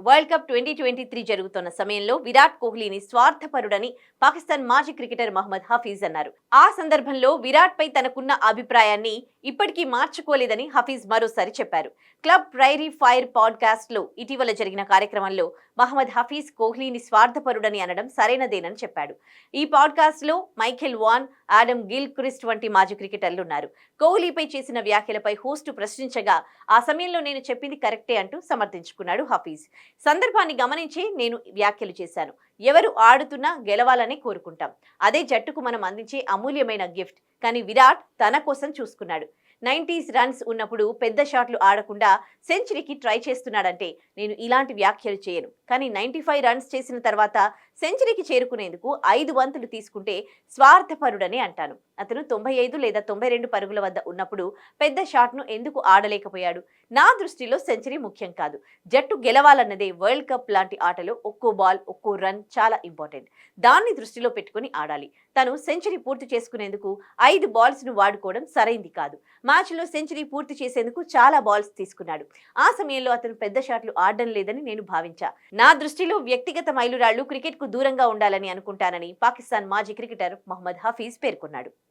World cup 2023 జరుగుతున్న సమయంలో విరాట్ కోహ్లీని స్వార్థపరుడని పాకిస్తాన్ మాజీ క్రికెటర్ మహమ్మద్ హఫీజ్ అన్నారు. ఆ సందర్భంలో విరాట్ పై తనకున్న అభిప్రాయాన్ని ఇప్పటికీ మార్చుకోలేదని హఫీజ్ మరోసారి చెప్పారు. క్లబ్ ప్రైరీ ఫైర్ పాడ్కాస్ట్ లో ఇటీవల జరిగిన కార్యక్రమంలో మహమ్మద్ హఫీజ్ కోహ్లీని స్వార్థపరుడని అనడం సరైనదేనని చెప్పాడు. ఈ పాడ్కాస్ట్ లో Michael Vaughan, Adam Gilchrist వంటి మాజీ క్రికెటర్లు ఉన్నారు. కోహ్లీపై చేసిన వ్యాఖ్యలపై హోస్టు ప్రశ్నించగా ఆ సమయంలో నేను చెప్పింది కరెక్టే అంటూ సమర్థించుకున్నాడు హఫీజ్. సందర్భాన్ని గమనించి నేను వ్యాఖ్యలు చేశాను. ఎవరు ఆడుతున్నా గెలవాలని కోరుకుంటాం. అదే జట్టుకు మనం అందించే అమూల్యమైన గిఫ్ట్. కానీ విరాట్ తన కోసం చూసుకున్నాడు. 90s రన్స్ ఉన్నప్పుడు పెద్ద షాట్లు ఆడకుండా సెంచరీకి ట్రై చేస్తున్నాడంటే నేను ఇలాంటి వ్యాఖ్యలు చేయను. కానీ 95 రన్స్ చేసిన తర్వాత సెంచరీకి చేరుకునేందుకు 5 బంతులు తీసుకుంటే స్వార్థపరుడని అంటాను. అతను 95 లేదా 92 పరుగుల వద్ద ఉన్నప్పుడు పెద్ద షాట్ను ఎందుకు ఆడలేకపోయాడు? నా దృష్టిలో సెంచరీ ముఖ్యం కాదు. జట్టు గెలవాలన్నదే వరల్డ్ కప్ లాంటి ఆటలో ఒక్కో బాల్, ఒక్కో రన్ చాలా ఇంపార్టెంట్. దాన్ని దృష్టిలో పెట్టుకుని ఆడాలి. తను సెంచరీ పూర్తి చేసుకునేందుకు 5 బాల్స్ను వాడుకోవడం సరైంది కాదు. మ్యాచ్లో సెంచరీ పూర్తి చేసేందుకు చాలా బాల్స్ తీసుకున్నాడు. ఆ సమయంలో అతను పెద్ద షాట్లు ఆడడం లేదని నేను భావించా. నా దృష్టిలో వ్యక్తిగత మైలురాళ్లు క్రికెట్కు దూరంగా ఉండాలని అనుకుంటానని పాకిస్తాన్ మాజీ క్రికెటర్ మహమ్మద్ హఫీజ్ పేర్కొన్నాడు.